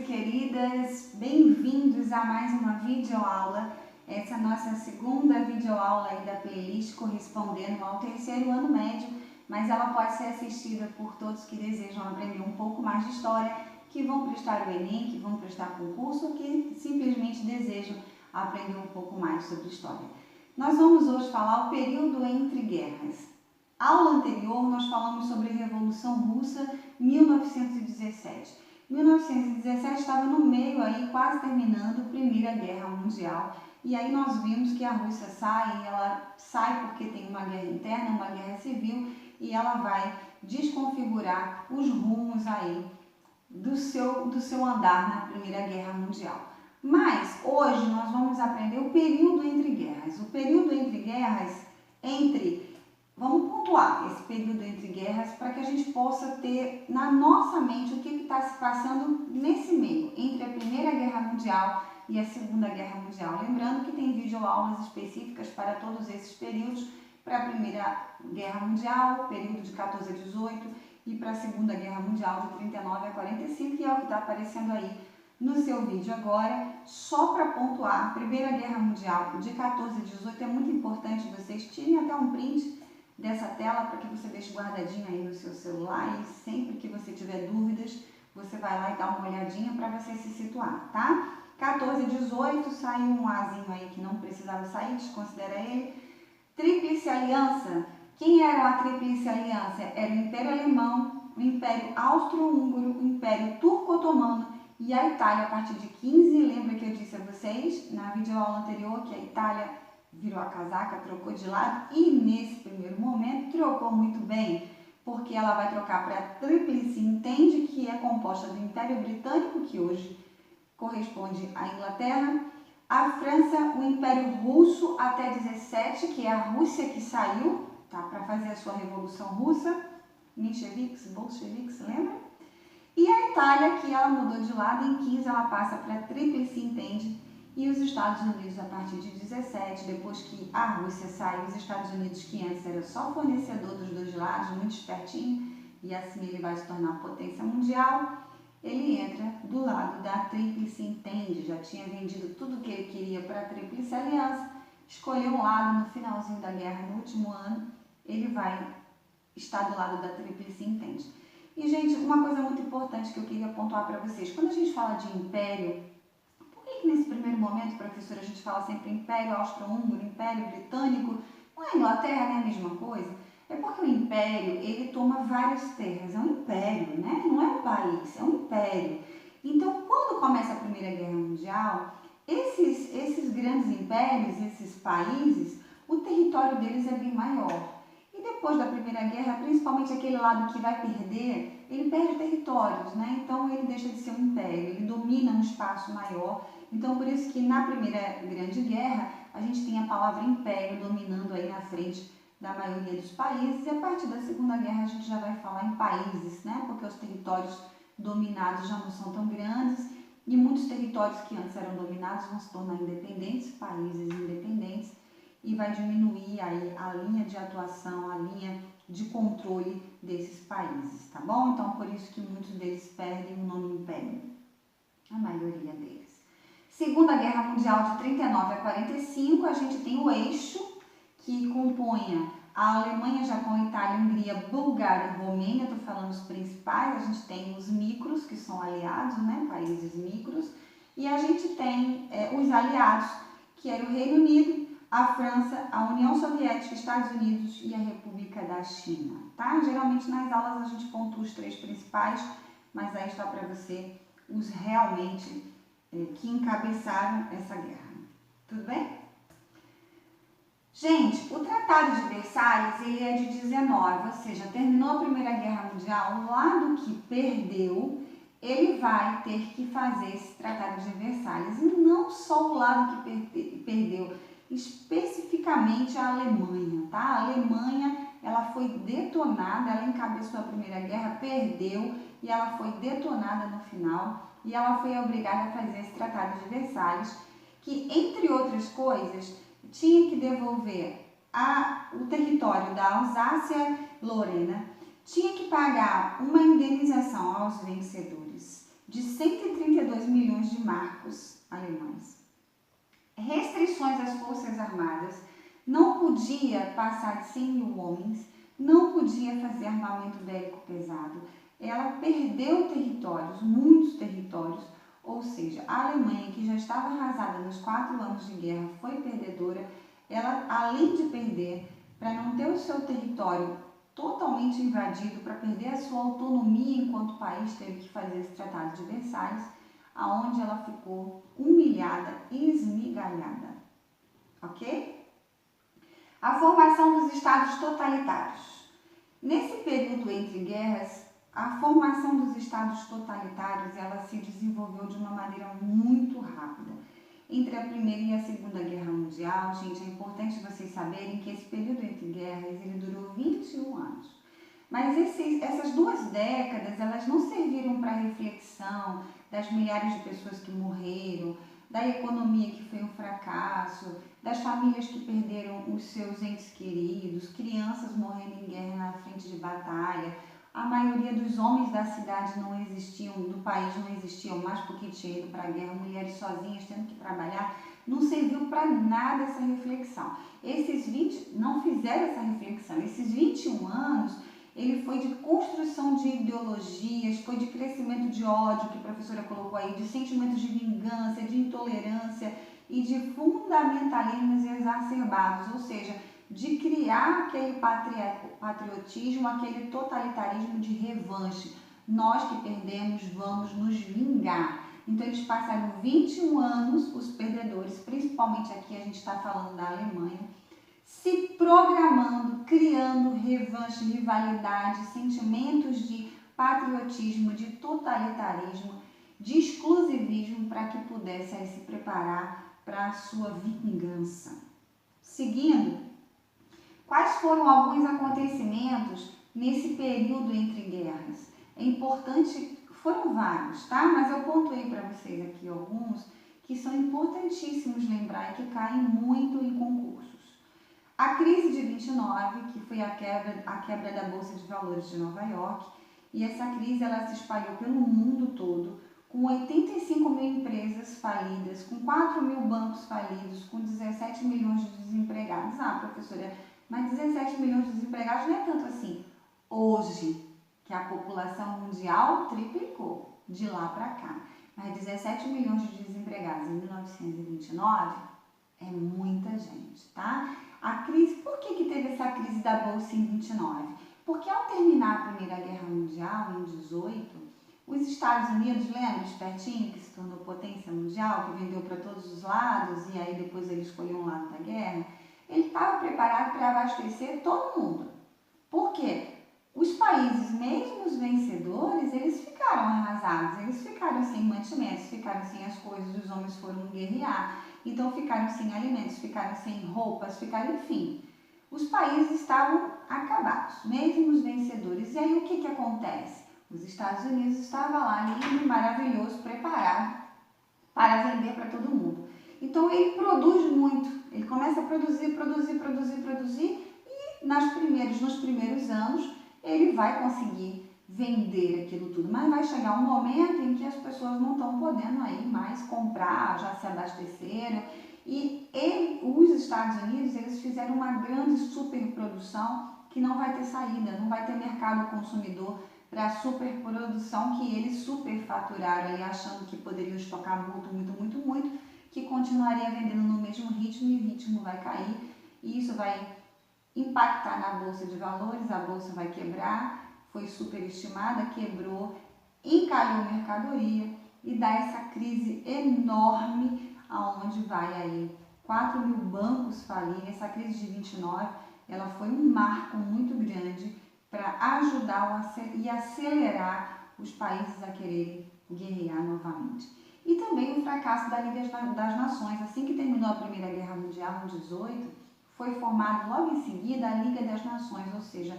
e queridas, bem-vindos a mais uma videoaula. Essa é a nossa segunda videoaula aí da playlist correspondendo ao terceiro ano médio, mas ela pode ser assistida por todos que desejam aprender um pouco mais de história, que vão prestar o Enem, que vão prestar concurso ou que simplesmente desejam aprender um pouco mais sobre história. Nós vamos hoje falar o período entre guerras. Aula anterior nós falamos sobre a Revolução Russa 1917. 1917 estava no meio aí, quase terminando a Primeira Guerra Mundial. E aí nós vimos que a Rússia sai, ela sai porque tem uma guerra interna, uma guerra civil, e ela vai desconfigurar os rumos aí do seu andar na Primeira Guerra Mundial. Mas hoje nós vamos aprender o período entre guerras. O período entre guerras, vamos pontuar esse período entre guerras para que a gente possa ter na nossa mente o que está se passando nesse meio, entre a Primeira Guerra Mundial e a Segunda Guerra Mundial. Lembrando que tem videoaulas específicas para todos esses períodos, para a Primeira Guerra Mundial, período de 14 a 18, e para a Segunda Guerra Mundial de 39 a 45, que é o que está aparecendo aí no seu vídeo agora. Só para pontuar, a Primeira Guerra Mundial de 14 a 18 é muito importante vocês tirem até um print dessa tela para que você deixe guardadinho aí no seu celular e sempre que você tiver dúvidas, você vai lá e dá uma olhadinha para você se situar, tá? 14 a 18, saiu um Azinho aí que não precisava sair, desconsidera ele. Tríplice Aliança. Quem era a Tríplice Aliança? Era o Império Alemão, o Império Austro-Húngaro, o Império Turco-Otomano e a Itália a partir de 15. Lembra que eu disse a vocês na videoaula anterior que a Itália virou a casaca, trocou de lado e nesse primeiro momento trocou muito bem, porque ela vai trocar para a Tríplice Entende, que é composta do Império Britânico, que hoje corresponde à Inglaterra, a França, o Império Russo até 17, que é a Rússia que saiu, tá, para fazer a sua Revolução Russa, mencheviques, bolcheviques, lembra? E a Itália, que ela mudou de lado, em 15 ela passa para a Tríplice Entende, e os Estados Unidos a partir de 17, depois que a Rússia sai, os Estados Unidos, que antes era só fornecedor dos dois lados, muito espertinho, e assim ele vai se tornar potência mundial, ele entra do lado da Tríplice Entende, já tinha vendido tudo que ele queria para a Tríplice Aliança, escolheu um lado no finalzinho da guerra, no último ano, ele vai estar do lado da Tríplice Entende. E, gente, uma coisa muito importante que eu queria pontuar para vocês, quando a gente fala de império, nesse primeiro momento, professora, a gente fala sempre Império Austro-Húngaro, Império Britânico, não é Inglaterra, não é a mesma coisa? É porque o Império, ele toma várias terras, é um império, né? Não é um país, é um império. Então, quando começa a Primeira Guerra Mundial, esses grandes impérios, esses países, o território deles é bem maior. E depois da Primeira Guerra, principalmente aquele lado que vai perder, ele perde territórios, né? Então, ele deixa de ser um império, ele domina um espaço maior. Então, por isso que na Primeira Grande Guerra, a gente tem a palavra império dominando aí na frente da maioria dos países, e a partir da Segunda Guerra a gente já vai falar em países, né? Porque os territórios dominados já não são tão grandes, e muitos territórios que antes eram dominados vão se tornar independentes, países independentes, e vai diminuir aí a linha de atuação, a linha de controle desses países, tá bom? Então, por isso que muitos deles perdem o nome império, a maioria deles. Segunda Guerra Mundial de 39 a 45, a gente tem o eixo que compunha a Alemanha, Japão, Itália, Hungria, Bulgária e Romênia, estou falando os principais, a gente tem os micros, que são aliados, né, países micros, e a gente tem os aliados, que era o Reino Unido, a França, a União Soviética, Estados Unidos e a República da China, tá? Geralmente nas aulas a gente pontua os três principais, mas aí está para você os realmente que encabeçaram essa guerra. Tudo bem? Gente, o Tratado de Versalhes, ele é de 19, ou seja, terminou a Primeira Guerra Mundial, o lado que perdeu, ele vai ter que fazer esse Tratado de Versalhes. E não só o lado que perdeu, especificamente a Alemanha, tá? A Alemanha, ela foi detonada, ela encabeçou a Primeira Guerra, perdeu, e ela foi detonada no final, e ela foi obrigada a fazer esse Tratado de Versalhes, que, entre outras coisas, tinha que devolver o território da Alsácia-Lorena, tinha que pagar uma indenização aos vencedores de 132 milhões de marcos alemães. Restrições às forças armadas, não podia passar de 100 mil homens, não podia fazer armamento bélico pesado. Ela perdeu territórios, muitos territórios, ou seja, a Alemanha, que já estava arrasada nos 4 anos de guerra, foi perdedora. Ela, além de perder, para não ter o seu território totalmente invadido, para perder a sua autonomia enquanto país, teve que fazer esse Tratado de Versalhes, aonde ela ficou humilhada e esmigalhada. Ok? A formação dos estados totalitários. Nesse período entre guerras, a formação dos estados totalitários ela se desenvolveu de uma maneira muito rápida. Entre a Primeira e a Segunda Guerra Mundial, gente, é importante vocês saberem que esse período entre guerras ele durou 21 anos. Mas essas 2 décadas, elas não serviram para reflexão das milhares de pessoas que morreram, da economia que foi um fracasso, das famílias que perderam os seus entes queridos, crianças morrendo em guerra na frente de batalha. A maioria dos homens da cidade não existiam, do país não existiam mais porque tinha ido para a guerra, mulheres sozinhas tendo que trabalhar. Não serviu para nada essa reflexão. Não fizeram essa reflexão. Esses 21 anos, ele foi de construção de ideologias, foi de crescimento de ódio, que a professora colocou aí, de sentimentos de vingança, de intolerância e de fundamentalismos exacerbados, ou seja, de criar aquele patriotismo, aquele totalitarismo de revanche. Nós que perdemos vamos nos vingar. Então eles passaram 21 anos, os perdedores, principalmente aqui a gente está falando da Alemanha, se programando, criando revanche, rivalidade, sentimentos de patriotismo, de totalitarismo, de exclusivismo para que pudesse aí se preparar para a sua vingança. Seguindo, quais foram alguns acontecimentos nesse período entre guerras? É importante, foram vários, tá? Mas eu pontuei para vocês aqui alguns que são importantíssimos lembrar e que caem muito em concursos. A crise de 29, que foi a quebra da Bolsa de Valores de Nova York, e essa crise ela se espalhou pelo mundo todo, com 85 mil empresas falidas, com 4 mil bancos falidos, com 17 milhões de desempregados. Ah, professora, mas 17 milhões de desempregados não é tanto assim. Hoje, que a população mundial triplicou de lá para cá, mas 17 milhões de desempregados em 1929 é muita gente, tá? A crise, por que teve essa crise da Bolsa em 29? Porque ao terminar a Primeira Guerra Mundial, em 18, os Estados Unidos, lembra, espertinho, que se tornou potência mundial, que vendeu para todos os lados e aí depois ele escolheu um lado da guerra, ele estava preparado para abastecer todo mundo. Por quê? Os países, mesmo os vencedores, eles ficaram arrasados, eles ficaram sem mantimentos, ficaram sem as coisas, os homens foram guerrear, então ficaram sem alimentos, ficaram sem roupas, ficaram, enfim. Os países estavam acabados, mesmo os vencedores. E aí o que acontece? Os Estados Unidos estavam lá, lindo, maravilhoso, preparado para vender para todo mundo. Então ele produz muito, ele começa a produzir e nos primeiros anos ele vai conseguir vender aquilo tudo, mas vai chegar um momento em que as pessoas não estão podendo aí mais comprar, já se abasteceram e os Estados Unidos eles fizeram uma grande superprodução que não vai ter saída, não vai ter mercado consumidor para a superprodução que eles superfaturaram ali achando que poderiam estocar muito, que continuaria vendendo no mesmo ritmo e o ritmo vai cair e isso vai impactar na Bolsa de Valores, a Bolsa vai quebrar, foi superestimada, quebrou, encalhou mercadoria e dá essa crise enorme aonde vai aí 4 mil bancos falirem. Essa crise de 29, ela foi um marco muito grande para ajudar e acelerar os países a quererem guerrear novamente. E também o fracasso da Liga das Nações. Assim que terminou a Primeira Guerra Mundial, em 18, foi formado logo em seguida a Liga das Nações, ou seja,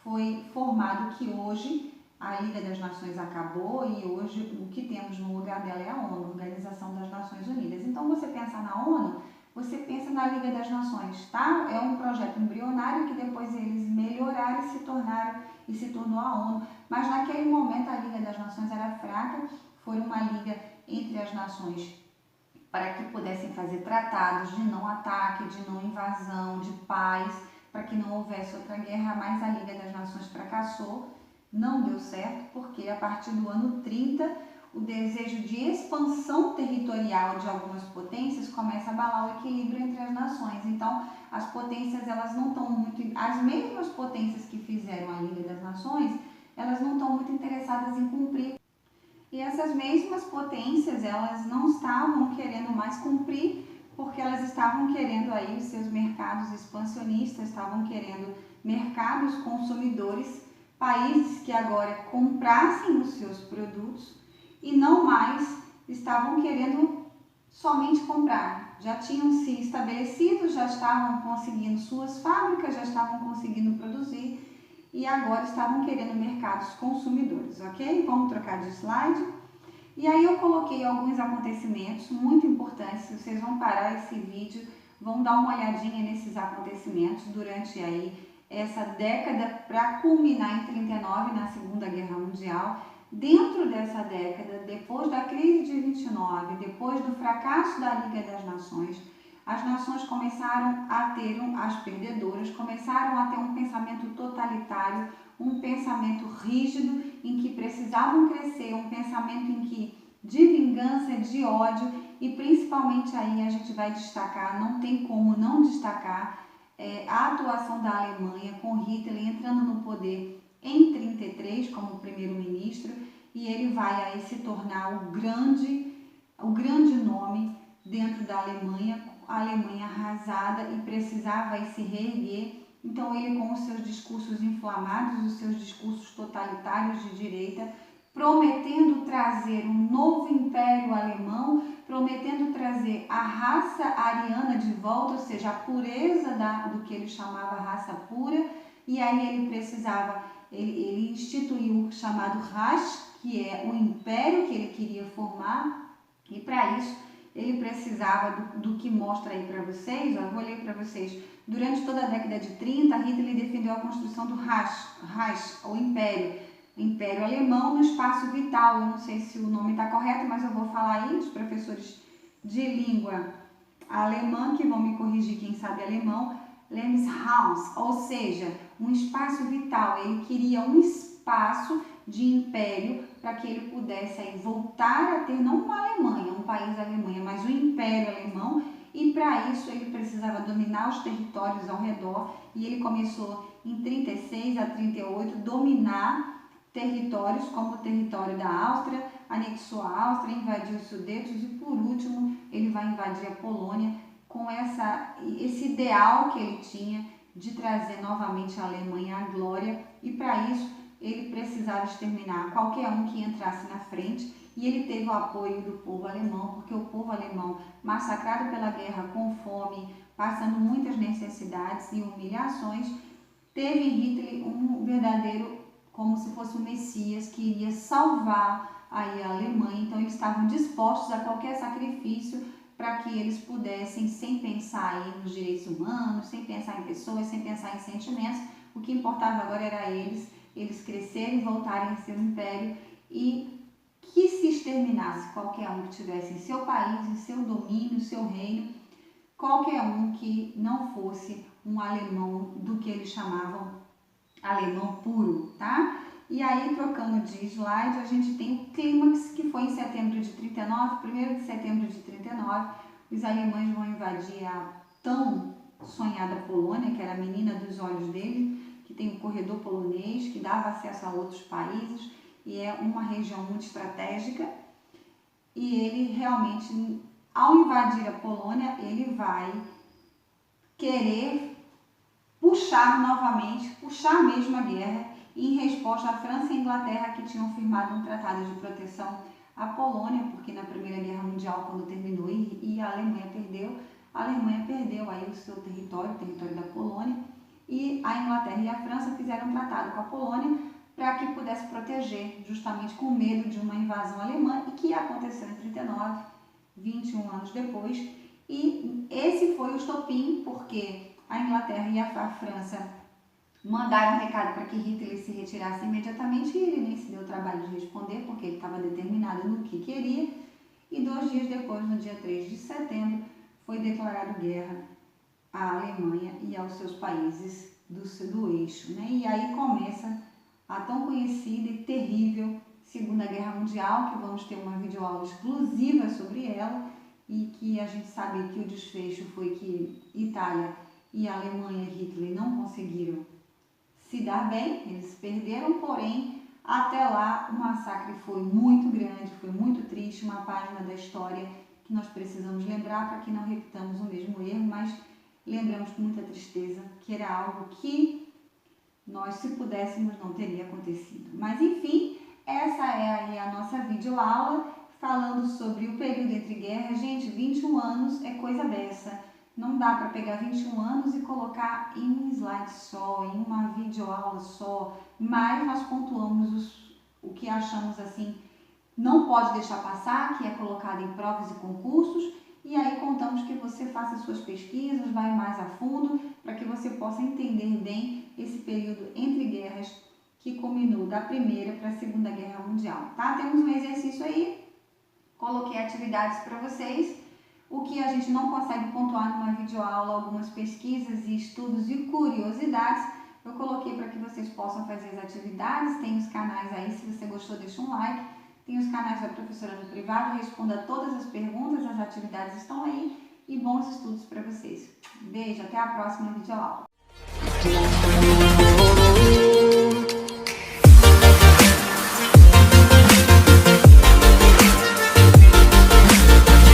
foi formado que hoje a Liga das Nações acabou e hoje o que temos no lugar dela é a ONU, Organização das Nações Unidas. Então você pensa na ONU, você pensa na Liga das Nações, tá? É um projeto embrionário que depois eles melhoraram e se tornou a ONU. Mas naquele momento a Liga das Nações era fraca, foi uma liga entre as nações para que pudessem fazer tratados de não ataque, de não invasão, de paz, para que não houvesse outra guerra, mas a Liga das Nações fracassou, não deu certo, porque a partir do ano 30, o desejo de expansão territorial de algumas potências começa a abalar o equilíbrio entre as nações. Então, as potências, elas não estão muito... As mesmas potências que fizeram a Liga das Nações, elas não estão muito interessadas em cumprir. E essas mesmas potências, elas não estavam querendo mais cumprir, porque elas estavam querendo aí os seus mercados expansionistas, estavam querendo mercados consumidores, países que agora comprassem os seus produtos e não mais estavam querendo somente comprar. Já tinham se estabelecido, já estavam conseguindo suas fábricas, já estavam conseguindo produzir e agora estavam querendo mercados consumidores, ok? Vamos trocar de slide. E aí eu coloquei alguns acontecimentos muito importantes, vocês vão parar esse vídeo, vão dar uma olhadinha nesses acontecimentos durante aí essa década para culminar em 39 na Segunda Guerra Mundial. Dentro dessa década, depois da crise de 29, depois do fracasso da Liga das Nações, as nações começaram a ter, as perdedoras, começaram a ter um pensamento totalitário, um pensamento rígido, em que precisavam crescer, um pensamento em que de vingança, de ódio, e principalmente aí a gente vai destacar, não tem como não destacar, a atuação da Alemanha com Hitler entrando no poder em 33 como primeiro-ministro, e ele vai aí se tornar o grande nome dentro da Alemanha, a Alemanha arrasada e precisava aí se reerguer. Então ele, com os seus discursos inflamados, os seus discursos totalitários de direita, prometendo trazer um novo império alemão, prometendo trazer a raça ariana de volta, ou seja, a pureza do que ele chamava raça pura, e aí ele precisava, ele instituiu o chamado Reich, que é o império que ele queria formar, e para isso ele precisava do que mostra aí para vocês, eu vou ler para vocês. Durante toda a década de 30, Hitler defendeu a construção do Reich, ou Império Alemão, no espaço vital. Eu não sei se o nome está correto, mas eu vou falar aí, os professores de língua alemã que vão me corrigir, quem sabe alemão, Lebenshaus, ou seja, um espaço vital. Ele queria um espaço de império para que ele pudesse aí voltar a ter, não uma Alemanha, um país Alemanha, mas um império alemão, e para isso ele precisava dominar os territórios ao redor, e ele começou em 36 a 38 dominar territórios como o território da Áustria, anexou a Áustria, invadiu os Sudetos e por último ele vai invadir a Polônia com esse ideal que ele tinha de trazer novamente a Alemanha à glória, e para isso ele precisava exterminar qualquer um que entrasse na frente, e ele teve o apoio do povo alemão, porque o povo alemão, massacrado pela guerra, com fome, passando muitas necessidades e humilhações, teve em Hitler um verdadeiro, como se fosse o Messias, que iria salvar aí a Alemanha. Então eles estavam dispostos a qualquer sacrifício para que eles pudessem, sem pensar aí nos direitos humanos, sem pensar em pessoas, sem pensar em sentimentos, o que importava agora era eles crescerem, voltarem a ser um império, e que se exterminasse qualquer um que tivesse em seu país, em seu domínio, seu reino, qualquer um que não fosse um alemão do que eles chamavam alemão puro, tá? E aí, trocando de slide, a gente tem o clímax, que foi em setembro de 39, 1º de setembro de 39, os alemães vão invadir a tão sonhada Polônia, que era a menina dos olhos dele, que tem o corredor polonês, que dava acesso a outros países, e é uma região muito estratégica, e ele realmente, ao invadir a Polônia, ele vai querer puxar mesmo a guerra, em resposta à França e à Inglaterra, que tinham firmado um tratado de proteção à Polônia, porque na Primeira Guerra Mundial, quando terminou e a Alemanha perdeu aí o seu território, o território da Polônia, e a Inglaterra e a França fizeram um tratado com a Polônia para que pudesse proteger, justamente com medo de uma invasão alemã, e que aconteceu em 39, 21 anos depois, e esse foi o estopim, porque a Inglaterra e a França mandaram um recado para que Hitler se retirasse imediatamente, e ele nem se deu o trabalho de responder, porque ele estava determinado no que queria, e 2 dias depois, no dia 3 de setembro, foi declarado guerra à Alemanha e aos seus países do eixo, né? E aí começa a tão conhecida e terrível Segunda Guerra Mundial, que vamos ter uma videoaula exclusiva sobre ela, e que a gente sabe que o desfecho foi que Itália e a Alemanha e Hitler não conseguiram se dar bem, eles perderam, porém, até lá o massacre foi muito grande, foi muito triste, uma página da história que nós precisamos lembrar para que não repitamos o mesmo erro, mas lembramos com muita tristeza que era algo que nós, se pudéssemos, não teria acontecido. Mas enfim, essa é aí a nossa videoaula falando sobre o período entre guerras. Gente, 21 anos é coisa beça. Não dá para pegar 21 anos e colocar em um slide só, em uma videoaula só, mas nós pontuamos o que achamos assim, não pode deixar passar, que é colocado em provas e concursos, e aí contamos que você faça suas pesquisas, vai mais a fundo, para que você possa entender bem esse período entre guerras que culminou da Primeira para a Segunda Guerra Mundial, tá? Temos um exercício aí, coloquei atividades para vocês. O que a gente não consegue pontuar numa videoaula, algumas pesquisas e estudos e curiosidades, eu coloquei para que vocês possam fazer as atividades. Tem os canais aí, se você gostou, deixa um like. Tem os canais da professora no privado, responda todas as perguntas, as atividades estão aí. E bons estudos para vocês. Beijo, até a próxima videoaula.